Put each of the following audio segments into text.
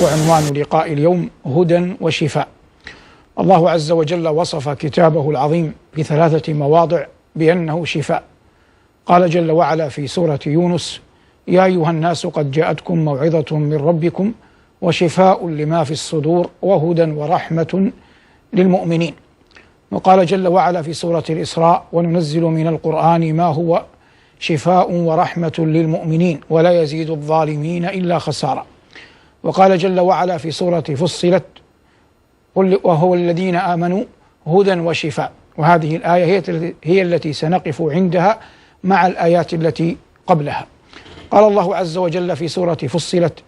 وعنوان لقاء اليوم هدى وشفاء. الله عز وجل وصف كتابه العظيم في 3 مواضع بأنه شفاء. قال جل وعلا في سورة يونس: يا أيها الناس قد جاءتكم موعظة من ربكم وشفاء لما في الصدور وهدى ورحمة للمؤمنين. وقال جل وعلا في سورة الإسراء: وننزل من القرآن ما هو شفاء ورحمة للمؤمنين ولا يزيد الظالمين إلا خسارا. وقال جل وعلا في سورة فصلت: قل وهو الذين آمنوا هدى وشفاء. وهذه الآية هي التي سنقف عندها مع الآيات التي قبلها. قال الله عز وجل في سورة فصلت: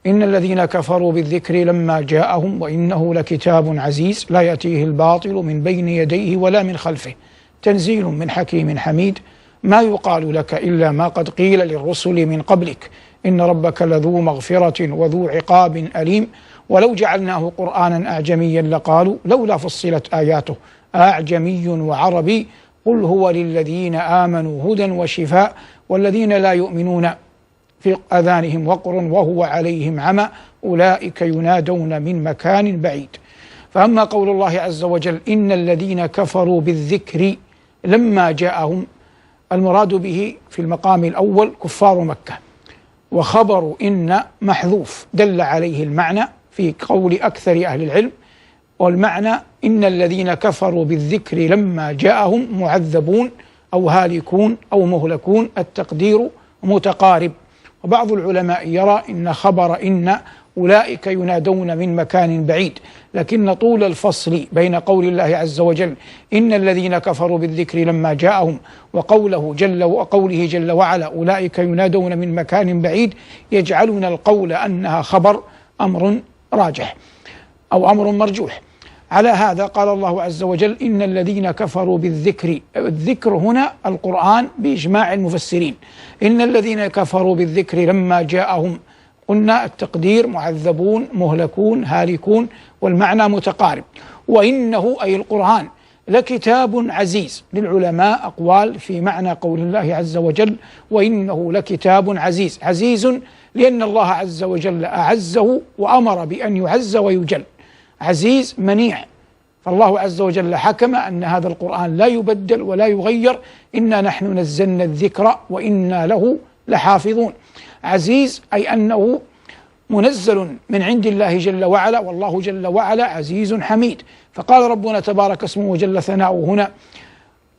إن الذين كفروا بالذكر لما جاءهم وإنه لكتاب عزيز لا يأتيه الباطل من بين يديه ولا من خلفه تنزيل من حكيم حميد ما يقال لك إلا ما قد قيل للرسل من قبلك إن ربك لذو مغفرة وذو عقاب أليم ولو جعلناه قرآنا أعجميا لقالوا لولا فصلت آياته أعجمي وعربي قل هو للذين آمنوا هدى وشفاء والذين لا يؤمنون في آذانهم وقر وهو عليهم عمى أولئك ينادون من مكان بعيد. فأما قول الله عز وجل إن الذين كفروا بالذكر لما جاءهم، المراد به في المقام الأول كفار مكة، وخبر إن محذوف دل عليه المعنى في قول أكثر أهل العلم، والمعنى إن الذين كفروا بالذكر لما جاءهم معذبون أو هالكون أو مهلكون، التقدير متقارب. وبعض العلماء يرى إن خبر إن أولئك ينادون من مكان بعيد، لكن طول الفصل بين قول الله عز وجل إن الذين كفروا بالذكر لما جاءهم وقوله جل وعلا أولئك ينادون من مكان بعيد يجعلون القول أنها خبر أمر راجح أو أمر مرجوح. على هذا قال الله عز وجل إن الذين كفروا بالذكر، الذكر هنا القرآن بإجماع المفسرين، إن الذين كفروا بالذكر لما جاءهم، قلنا التقدير معذبون مهلكون هالكون، والمعنى متقارب. وإنه أي القرآن لكتاب عزيز، للعلماء أقوال في معنى قول الله عز وجل وإنه لكتاب عزيز. عزيز لأن الله عز وجل أعزه وأمر بأن يعز ويجل، عزيز منيع، فالله عز وجل حكم أن هذا القرآن لا يبدل ولا يغير، إنا نحن نزلنا الذكر وإنا له لحافظون. عزيز أي أنه منزل من عند الله جل وعلا، والله جل وعلا عزيز حميد. فقال ربنا تبارك اسمه وجل ثناؤه هنا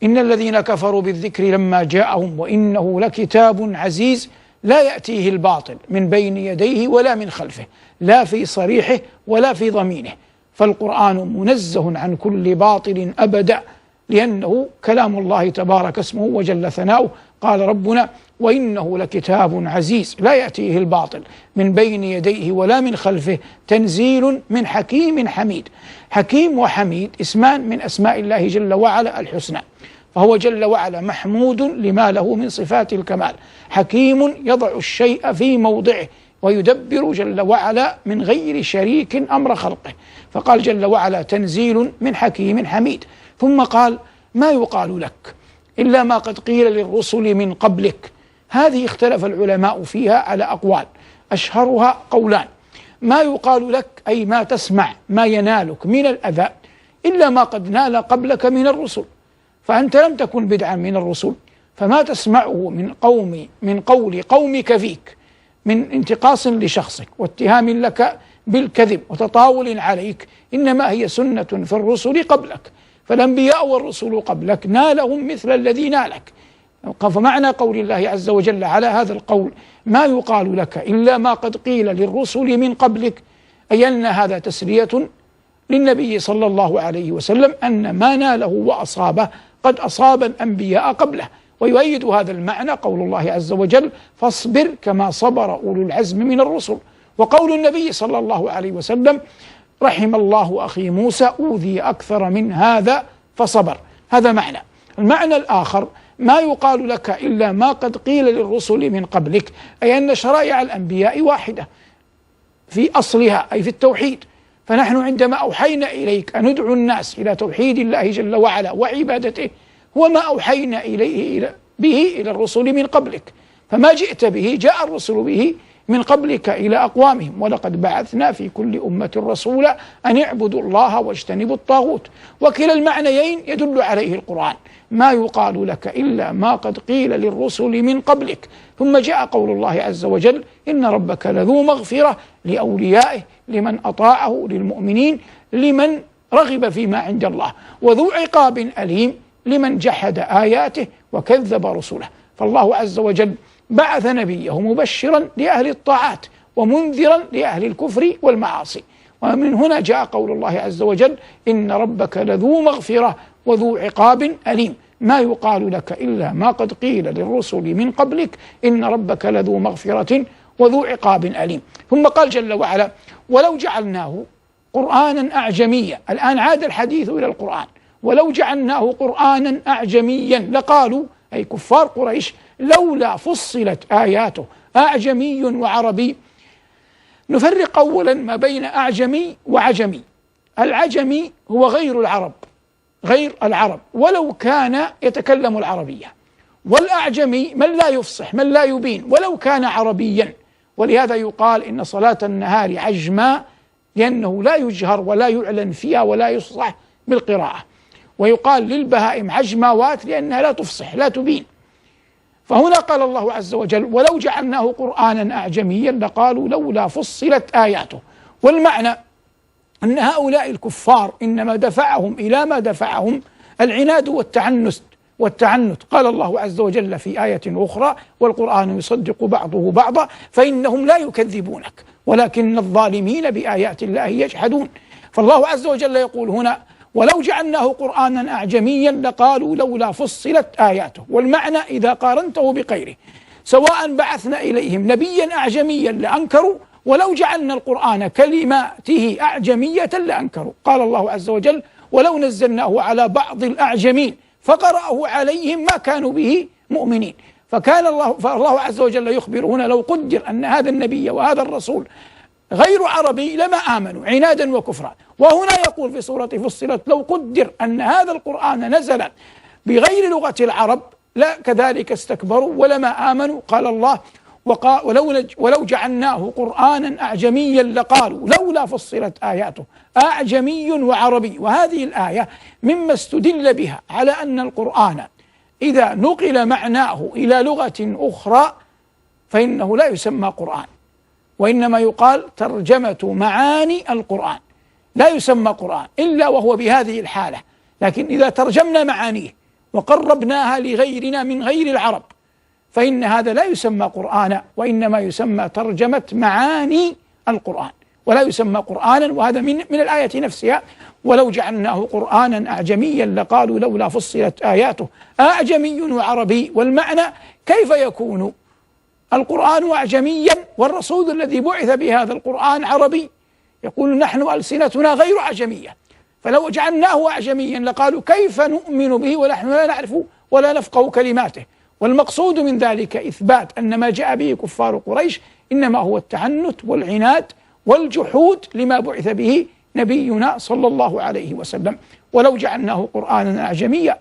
إن الذين كفروا بالذكر لما جاءهم وإنه لكتاب عزيز لا يأتيه الباطل من بين يديه ولا من خلفه، لا في صريحه ولا في ضمينه، فالقرآن منزه عن كل باطل أبدا، لأنه كلام الله تبارك اسمه وجل ثناؤه. قال ربنا وإنه لكتاب عزيز لا يأتيه الباطل من بين يديه ولا من خلفه تنزيل من حكيم حميد. حكيم وحميد اسمان من أسماء الله جل وعلا الحسنى، فهو جل وعلا محمود لما له من صفات الكمال، حكيم يضع الشيء في موضعه ويدبر جل وعلا من غير شريك أمر خلقه. فقال جل وعلا تنزيل من حكيم حميد، ثم قال ما يقال لك إلا ما قد قيل للرسل من قبلك. هذه اختلف العلماء فيها على أقوال، أشهرها قولان: ما يقال لك أي ما تسمع ما ينالك من الأذى إلا ما قد نال قبلك من الرسل، فأنت لم تكن بدعا من الرسل، فما تسمعه من قول قومك فيك من انتقاص لشخصك واتهام لك بالكذب وتطاول عليك إنما هي سنة في الرسل قبلك، فالأنبياء والرسل قبلك نالهم مثل الذي نالك. فمعنى قول الله عز وجل على هذا القول ما يقال لك إلا ما قد قيل للرسل من قبلك، أي أن هذا تسلية للنبي صلى الله عليه وسلم أن ما ناله وأصابه قد أصاب الأنبياء قبله. ويؤيد هذا المعنى قول الله عز وجل فاصبر كما صبر أولو العزم من الرسل، وقول النبي صلى الله عليه وسلم رحم الله أخي موسى أوذي أكثر من هذا فصبر. هذا معنى. المعنى الآخر ما يقال لك إلا ما قد قيل للرسل من قبلك، أي أن شرائع الأنبياء واحدة في أصلها أي في التوحيد، فنحن عندما أوحينا إليك أن ندعو الناس إلى توحيد الله جل وعلا وعبادته هو ما أوحينا به إلى الرسل من قبلك، فما جئت به جاء الرسل به من قبلك إلى أقوامهم ولقد بعثنا في كل أمة رسولا أن اعبدوا الله واجتنبوا الطاغوت. وكلا المعنيين يدل عليه القرآن، ما يقال لك إلا ما قد قيل للرسل من قبلك. ثم جاء قول الله عز وجل إن ربك لذو مغفرة لأوليائه لمن أطاعه للمؤمنين لمن رغب فيما عند الله، وذو عقاب أليم لمن جحد آياته وكذب رسله. فالله عز وجل بعث نبيه مبشرا لأهل الطاعات ومنذرا لأهل الكفر والمعاصي. ومن هنا جاء قول الله عز وجل إن ربك لذو مغفرة وذو عقاب أليم، ما يقال لك إلا ما قد قيل للرسل من قبلك إن ربك لذو مغفرة وذو عقاب أليم. ثم قال جل وعلا ولو جعلناه قرآنا أعجميا، الآن عاد الحديث إلى القرآن، ولو جعلناه قرآنا أعجميا لقالوا أي كفار قريش لولا فصلت آياته أعجمي وعربي. نفرق أولا ما بين أعجمي وعجمي. العجمي هو غير العرب ولو كان يتكلم العربية، والأعجمي من لا يفصح من لا يبين ولو كان عربيا. ولهذا يقال إن صلاة النهار عجماء لأنه لا يجهر ولا يعلن فيها ولا يصح بالقراءة، ويقال للبهائم عجماوات لأنها لا تفصح لا تبين. فهنا قال الله عز وجل ولو جعلناه قرآنا أعجميا لقالوا لولا فصلت آياته. والمعنى أن هؤلاء الكفار إنما دفعهم إلى ما دفعهم العناد والتعنت. قال الله عز وجل في آية أخرى والقرآن يصدق بعضه بعضا فإنهم لا يكذبونك ولكن الظالمين بآيات الله يجحدون. فالله عز وجل يقول هنا ولو جعلناه قرآنا أعجميا لقالوا لولا فصلت آياته. والمعنى إذا قارنته بغيره سواء بعثنا إليهم نبيا أعجميا لأنكروا، ولو جعلنا القرآن كلماته أعجمية لأنكروا. قال الله عز وجل ولو نزلناه على بعض الأعجمين فقرأه عليهم ما كانوا به مؤمنين. فالله عز وجل يخبر هنا لو قدر أن هذا النبي وهذا الرسول غير عربي لما آمنوا عنادا وكفرا. وهنا يقول في سورة فصلت لو قدر أن هذا القرآن نزل بغير لغة العرب لا كذلك استكبروا ولما آمنوا. قال الله ولو جعلناه قرآنا أعجميا لقالوا لولا فصلت آياته أعجمي وعربي. وهذه الآية مما استدل بها على أن القرآن إذا نقل معناه إلى لغة أخرى فإنه لا يسمى قرآن، وإنما يقال ترجمة معاني القرآن، لا يسمى قرآن إلا وهو بهذه الحالة. لكن إذا ترجمنا معانيه وقربناها لغيرنا من غير العرب فإن هذا لا يسمى قرآنا، وإنما يسمى ترجمة معاني القرآن ولا يسمى قرآنا. وهذا من الآية نفسها ولو جعلناه قرآنا أعجميا لقالوا لولا فصلت آياته أعجمي وعربي. والمعنى كيف يكون القرآن أعجميا والرسول الذي بعث بهذا القرآن عربي؟ يقول نحن ألسنتنا غير أعجمية، فلو جعلناه أعجميا لقالوا كيف نؤمن به ونحن لا نعرف ولا نفقه كلماته. والمقصود من ذلك إثبات أن ما جاء به كفار قريش إنما هو التعنت والعناد والجحود لما بعث به نبينا صلى الله عليه وسلم. ولو جعلناه قرآنا أعجميا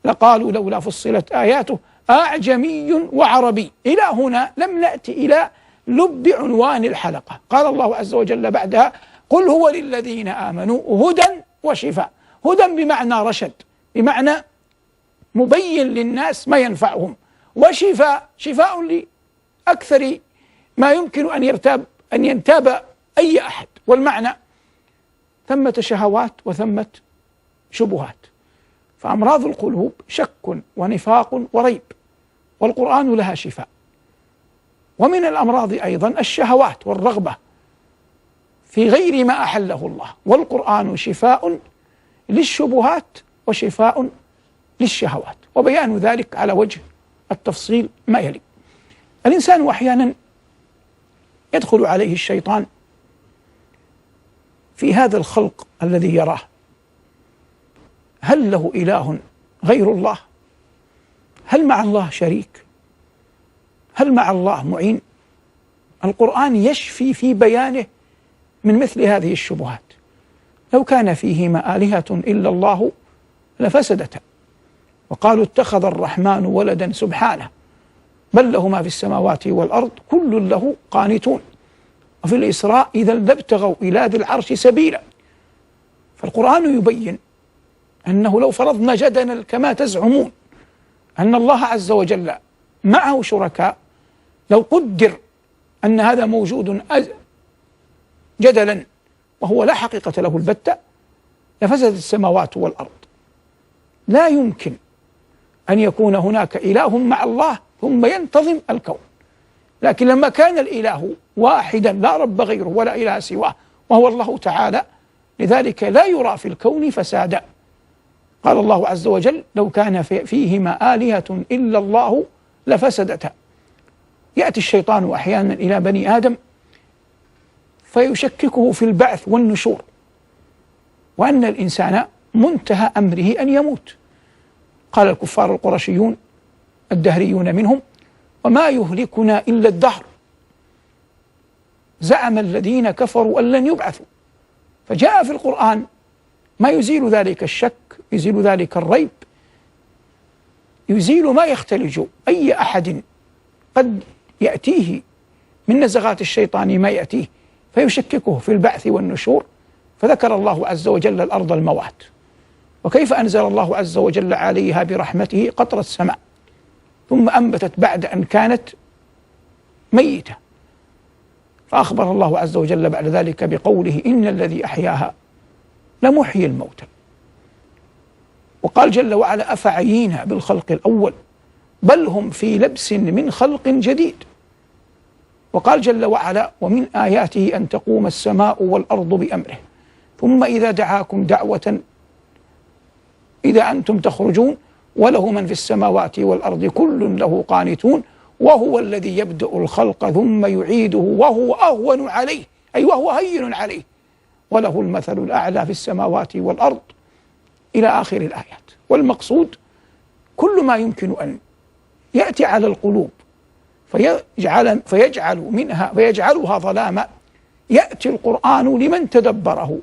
لقالوا لولا فصلت آياته أعجمي وعربي. إلى هنا لم نأتي إلى لب عنوان الحلقة. قال الله عز وجل بعدها قل هو للذين آمنوا هدى وشفاء. هدى بمعنى رشد، بمعنى مبين للناس ما ينفعهم، وشفاء شفاء لأكثر ما يمكن أن ينتاب أي أحد. والمعنى ثمة شهوات وثمة شبهات، فأمراض القلوب شك ونفاق وريب، والقرآن لها شفاء. ومن الأمراض أيضا الشهوات والرغبة في غير ما أحله الله، والقرآن شفاء للشبهات وشفاء للشهوات. وبيان ذلك على وجه التفصيل ما يلي. الإنسان أحيانا يدخل عليه الشيطان في هذا الخلق الذي يراه، هل له إله غير الله؟ هل مع الله شريك؟ هل مع الله معين؟ القرآن يشفي في بيانه من مثل هذه الشبهات. لو كان فيهما آلهة إلا الله لفسدتا، وقالوا اتخذ الرحمن ولدا سبحانه بل له ما في السماوات والأرض كل له قانتون. وفي الإسراء إذا لابتغوا إلى ذي العرش سبيلا. فالقرآن يبين أنه لو فرضنا جدلا كما تزعمون أن الله عز وجل معه شركاء، لو قدر أن هذا موجود جدلا وهو لا حقيقة له البتة، لفسدت السماوات والأرض. لا يمكن أن يكون هناك إله مع الله ثم ينتظم الكون. لكن لما كان الإله واحدا لا رب غيره ولا إله سواه وهو الله تعالى، لذلك لا يرى في الكون فسادا. قال الله عز وجل: لو كان فيهما آلهة إلا الله لفسدتا. يأتي الشيطان أحيانا إلى بني آدم فيشككه في البعث والنشور، وأن الإنسان منتهى أمره أن يموت. قال الكفار القرشيون الدهريون منهم: وما يهلكنا إلا الدهر. زعم الذين كفروا أن لن يبعثوا. فجاء في القرآن ما يزيل ذلك الشك، يزيل ذلك الريب، يزيل ما يختلج أي أحد قد يأتيه من نزغات الشيطان ما يأتيه فيشككه في البعث والنشور. فذكر الله عز وجل الأرض الموات، وكيف أنزل الله عز وجل عليها برحمته قطر السماء ثم أنبتت بعد أن كانت ميتة. فأخبر الله عز وجل بعد ذلك بقوله: إن الذي أحياها لمحيي الموتى. وقال جل وعلا: أفعينا بالخلق الأول بل هم في لبس من خلق جديد. وقال جل وعلا: ومن آياته أن تقوم السماء والأرض بأمره ثم إذا دعاكم دعوة إذا أنتم تخرجون وله من في السماوات والأرض كل له قانتون وهو الذي يبدأ الخلق ثم يعيده وهو أهون عليه، أي وهو هين عليه، وله المثل الأعلى في السماوات والأرض، إلى آخر الآيات. والمقصود كل ما يمكن أن يأتي على القلوب فيجعلها ظلاما، يأتي القرآن لمن تدبره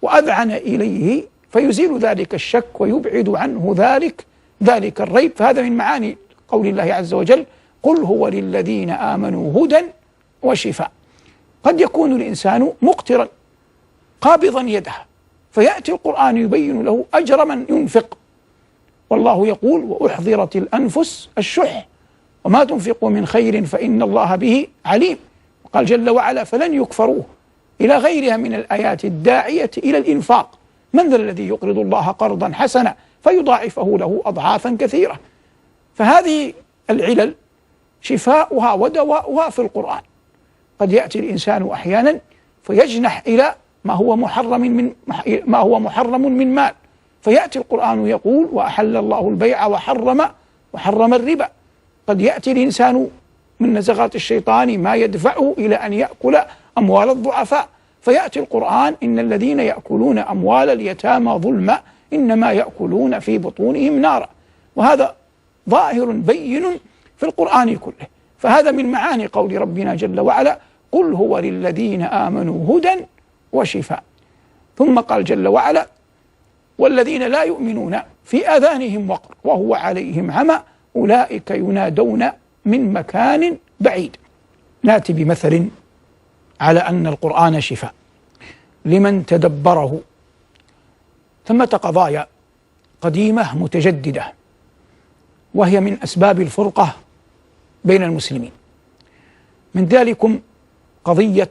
وأذعن إليه فيزيل ذلك الشك ويبعد عنه ذلك الريب. فهذا من معاني قول الله عز وجل: قل هو للذين آمنوا هدى وشفاء. قد يكون الإنسان مقترا قابضا يده فيأتي القرآن يبين له أجر من ينفق، والله يقول: وأحضرت الأنفس الشح وما تنفقوا من خير فإن الله به عليم. وقال جل وعلا: فلن يكفروه، إلى غيرها من الآيات الداعية إلى الإنفاق. من ذا الذي يقرض الله قرضا حسنا فيضاعفه له أضعافا كثيرة. فهذه العلل شفاؤها ودواؤها في القرآن. قد يأتي الإنسان أحيانا فيجنح إلى ما هو محرم من مال، فيأتي القرآن يقول: وأحل الله البيع وحرم الربا. قد يأتي الإنسان من نزغات الشيطان ما يدفعه إلى أن يأكل أموال الضعفاء، فيأتي القرآن: إن الذين يأكلون أموال اليتامى ظلما إنما يأكلون في بطونهم نارا. وهذا ظاهر بين في القرآن كله. فهذا من معاني قول ربنا جل وعلا: قل هو للذين آمنوا هدى وشفاء. ثم قال جل وعلا: والذين لا يؤمنون في آذانهم وقر وهو عليهم عمى أولئك ينادون من مكان بعيد. نأتي بمثل على أن القرآن شفاء لمن تدبره. ثمة قضايا قديمة متجددة وهي من أسباب الفرقة بين المسلمين. من ذلكم قضية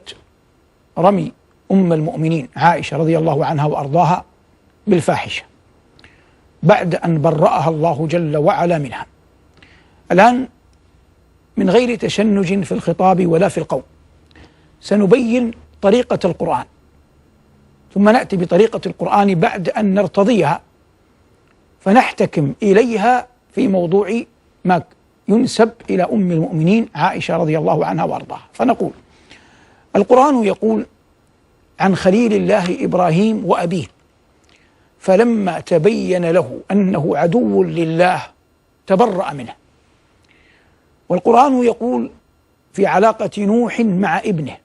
رمي أم المؤمنين عائشة رضي الله عنها وأرضاها بالفاحشة بعد أن برأها الله جل وعلا منها. الآن من غير تشنج في الخطاب ولا في القول سنبين طريقة القرآن، ثم نأتي بطريقة القرآن بعد أن نرتضيها فنحتكم إليها في موضوع ما ينسب إلى أم المؤمنين عائشة رضي الله عنها وأرضاها. فنقول: القرآن يقول عن خليل الله إبراهيم وأبيه: فلما تبين له أنه عدو لله تبرأ منه. والقرآن يقول في علاقة نوح مع ابنه: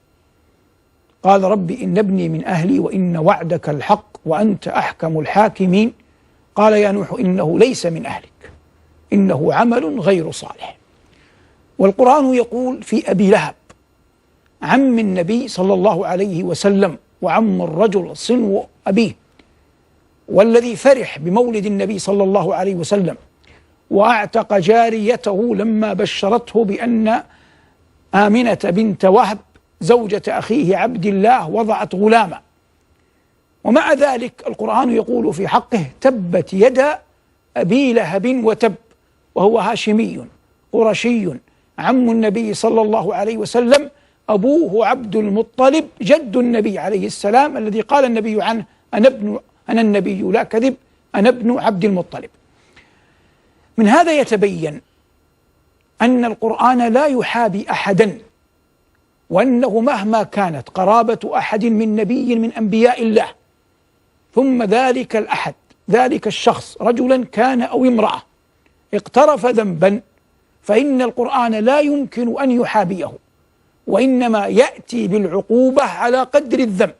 قال رب إن ابني من أهلي وإن وعدك الحق وأنت أحكم الحاكمين قال يا نوح إنه ليس من أهلك إنه عمل غير صالح. والقرآن يقول في أبي لهب عم النبي صلى الله عليه وسلم وعم الرجل صنو أبيه، والذي فرح بمولد النبي صلى الله عليه وسلم وأعتق جاريته لما بشرته بأن آمنة بنت وهب زوجة أخيه عبد الله وضعت غلاما. ومع ذلك القرآن يقول في حقه تبت يدا أبي لهب وتب، وهو هاشمي قرشي عم النبي صلى الله عليه وسلم، أبوه عبد المطلب جد النبي عليه السلام، الذي قال النبي عنه أنا النبي لا كذب، أنا ابن عبد المطلب. من هذا يتبين أن القرآن لا يحابي أحدا، وأنه مهما كانت قرابة أحد من نبي من أنبياء الله، ثم ذلك الأحد ذلك الشخص رجلا كان أو امرأة اقترف ذنبا، فإن القرآن لا يمكن أن يحابيه، وإنما يأتي بالعقوبة على قدر الذنب.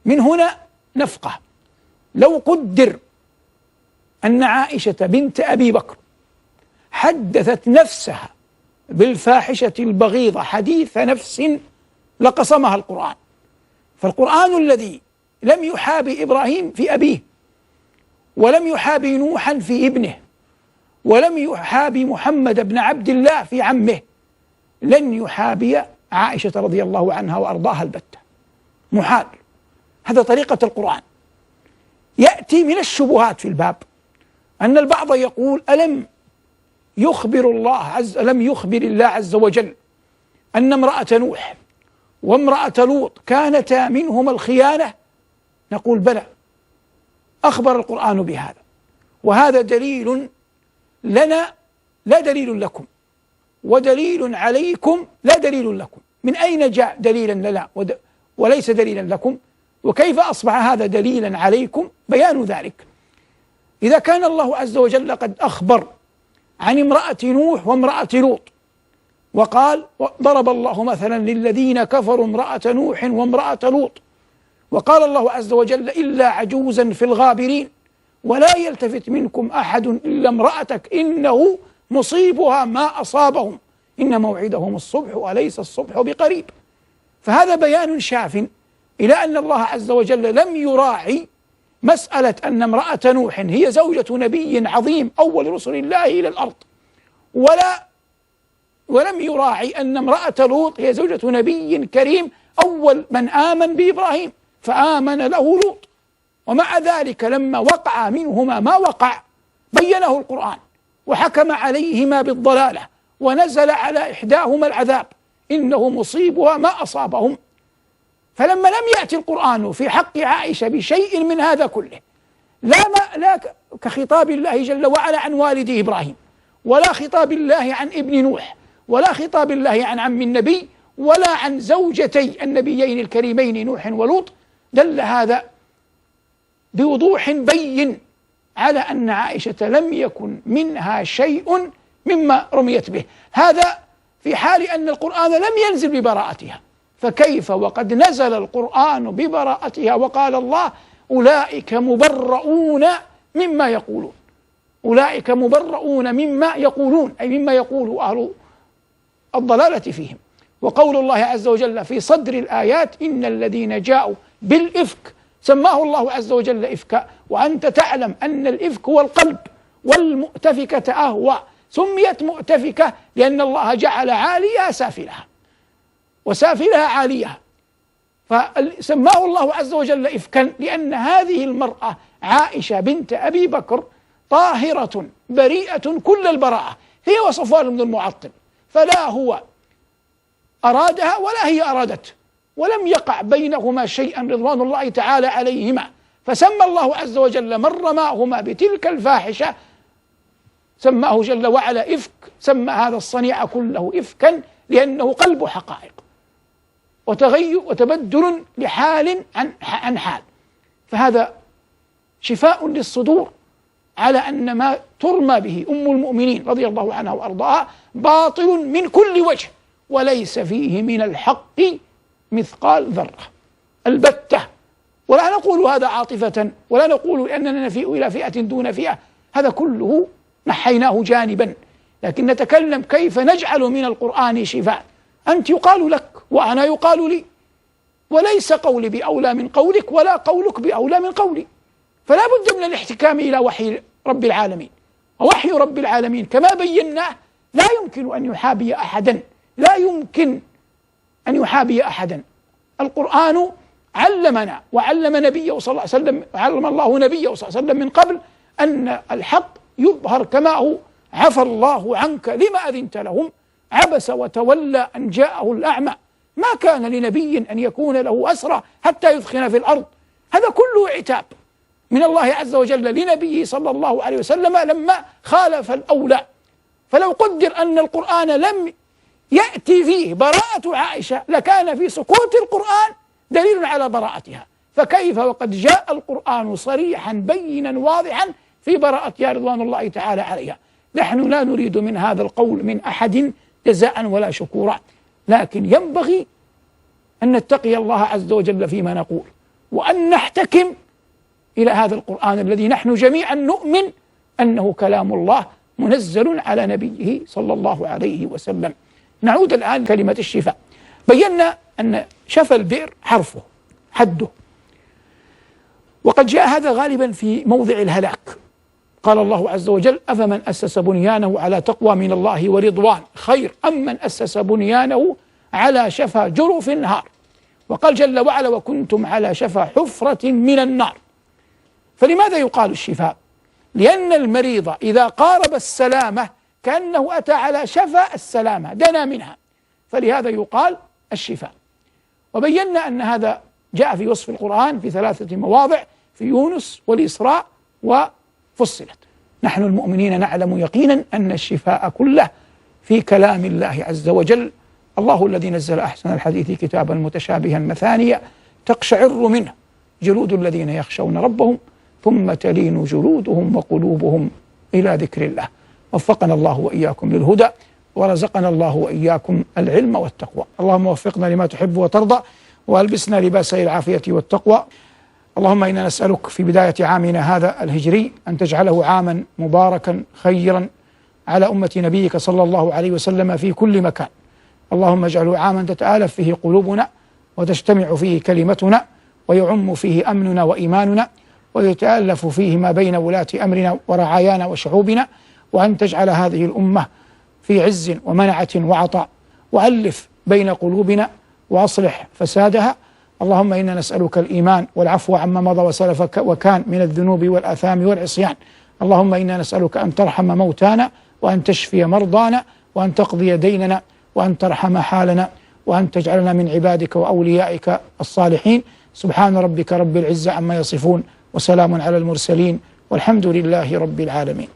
من هنا نفقه لو قدر أن عائشة بنت أبي بكر حدثت نفسها بالفاحشة البغيضة حديث نفس لقصمها القرآن. فالقرآن الذي لم يحابي إبراهيم في أبيه، ولم يحابي نوحا في ابنه، ولم يحابي محمد بن عبد الله في عمه، لن يحابي عائشة رضي الله عنها وأرضاها البتة، محال. هذا طريقة القرآن. يأتي من الشبهات في الباب أن البعض يقول ألم يخبر الله عز وجل أن امرأة نوح وامرأة لوط كانتا منهما الخيانة؟ نقول بلى، أخبر القرآن بهذا، وهذا دليل لنا لا دليل لكم، ودليل عليكم لا دليل لكم. من أين جاء دليلا لنا وليس دليلا لكم؟ وكيف أصبح هذا دليلا عليكم؟ بيان ذلك: إذا كان الله عز وجل قد أخبر عن امرأة نوح وامرأة لوط وقال ضرب الله مثلا للذين كفروا امرأة نوح وامرأة لوط، وقال الله عز وجل إلا عجوزا في الغابرين ولا يلتفت منكم أحد إلا امرأتك إنه مصيبها ما أصابهم إن موعدهم الصبح وليس الصبح بقريب. فهذا بيان شاف إلى أن الله عز وجل لم يراعي مسألة أن امرأة نوح هي زوجة نبي عظيم أول رسل الله إلى الأرض، ولم يراعي أن امرأة لوط هي زوجة نبي كريم أول من آمن بإبراهيم فآمن له لوط. ومع ذلك لما وقع منهما ما وقع بينه القرآن وحكم عليهما بالضلالة ونزل على إحداهما العذاب إنه مصيبها ما أصابهم. فلما لم يأتي القرآن في حق عائشة بشيء من هذا كله، لا كخطاب الله جل وعلا عن والد إبراهيم، ولا خطاب الله عن ابن نوح، ولا خطاب الله عن عم النبي، ولا عن زوجتي النبيين الكريمين نوح ولوط، دل هذا بوضوح بين على أن عائشة لم يكن منها شيء مما رميت به. هذا في حال أن القرآن لم ينزل ببراءتها، فكيف وقد نزل القرآن ببراءتها وقال الله أولئك مبرؤون مما يقولون، أولئك مبرؤون مما يقولون، أي مما يقول أهل الضلالة فيهم. وقول الله عز وجل في صدر الآيات إن الذين جاءوا بالإفك سماه الله عز وجل إفكا، وأنت تعلم أن الإفك هو القلب، والمؤتفكة أهوى، سميت مؤتفكة لأن الله جعل عاليها سافلها وسافلها عاليها، فسماه الله عز وجل إفكا لأن هذه المرأة عائشة بنت أبي بكر طاهرة بريئة كل البراءة، هي وصفوان بن المعطل، فلا هو أرادها ولا هي أرادته، ولم يقع بينهما شيئا رضوان الله تعالى عليهما. فسمى الله عز وجل من رماهما بتلك الفاحشة سماه جل وعلا إفك، سمى هذا الصنيع كله إفكا لأنه قلب حقائق وتغير وتبدل لحال عن حال. فهذا شفاء للصدور على أن ما ترمى به أم المؤمنين رضي الله عنها وأرضاها باطل من كل وجه، وليس فيه من الحق مثقال ذرة البتة. ولا نقول هذا عاطفة، ولا نقول أننا نفيء إلى فئة دون فئة، هذا كله نحيناه جانبا، لكن نتكلم كيف نجعل من القرآن شفاء. أنت يقال لك وأنا يقال لي، وليس قولي بأولى من قولك ولا قولك بأولى من قولي، فلا بد من الاحتكام إلى وحي رب العالمين. ووحي رب العالمين كما بيناه لا يمكن أن يحابي أحدا، لا يمكن أن يحابي أحدا. القرآن علمنا وعلم نبيه صلى الله عليه وسلم، علم الله نبيه صلى الله عليه وسلم من قبل أن الحق يظهر كما هو. عفى الله عنك لما أذنت لهم، عبس وتولى أن جاءه الأعمى. ما كان لنبي أن يكون له أسرى حتى يثخن في الأرض. هذا كله عتاب من الله عز وجل لنبيه صلى الله عليه وسلم لما خالف الأولى. فلو قدر أن القرآن لم يأتي فيه براءة عائشة لكان في سكوت القرآن دليل على براءتها، فكيف وقد جاء القرآن صريحا بينا واضحا في براءتها رضوان الله تعالى عليها. نحن لا نريد من هذا القول من أحد جزاء ولا شكورا، لكن ينبغي أن نتقي الله عز وجل فيما نقول، وأن نحتكم إلى هذا القرآن الذي نحن جميعا نؤمن أنه كلام الله منزل على نبيه صلى الله عليه وسلم. نعود الآن لكلمة الشفاء. بينا أن شفى البئر حرفه حده، وقد جاء هذا غالبا في موضع الهلاك. قال الله عز وجل: أفمن أسس بنيانه على تقوى من الله ورضوان خير أم من أسس بنيانه على شفا جرف نهار. وقال جل وعلا: وكنتم على شفا حفرة من النار. فلماذا يقال الشفاء؟ لأن المريض إذا قارب السلامة كأنه أتى على شفا السلامة، دنا منها، فلهذا يقال الشفاء. وبينا أن هذا جاء في وصف القرآن في 3 مواضع، في يونس والإسراء وفصلت. نحن المؤمنين نعلم يقينا أن الشفاء كله في كلام الله عز وجل. الله الذي نزل أحسن الحديث كتابا متشابها مثانيا تقشعر منه جلود الذين يخشون ربهم ثم تلين جلودهم وقلوبهم إلى ذكر الله. وفقنا الله وإياكم للهدى، ورزقنا الله وإياكم العلم والتقوى. اللهم وفقنا لما تحب وترضى، وألبسنا لباس العافية والتقوى. اللهم إنا نسألك في بداية عامنا هذا الهجري أن تجعله عاما مباركا خيرا على أمة نبيك صلى الله عليه وسلم في كل مكان. اللهم اجعله عاما تتآلف فيه قلوبنا وتجتمع فيه كلمتنا ويعم فيه أمننا وإيماننا ويتألف فيه ما بين ولاة أمرنا ورعايانا وشعوبنا، وأن تجعل هذه الأمة في عز ومنعة وعطاء، وألف بين قلوبنا وأصلح فسادها. اللهم إنا نسألك الإيمان والعفو عما مضى وسلف وكان من الذنوب والآثام والعصيان. اللهم إنا نسألك أن ترحم موتانا، وأن تشفي مرضانا، وأن تقضي ديننا، وأن ترحم حالنا، وأن تجعلنا من عبادك وأوليائك الصالحين. سبحان ربك رب العزة عما يصفون، وسلام على المرسلين، والحمد لله رب العالمين.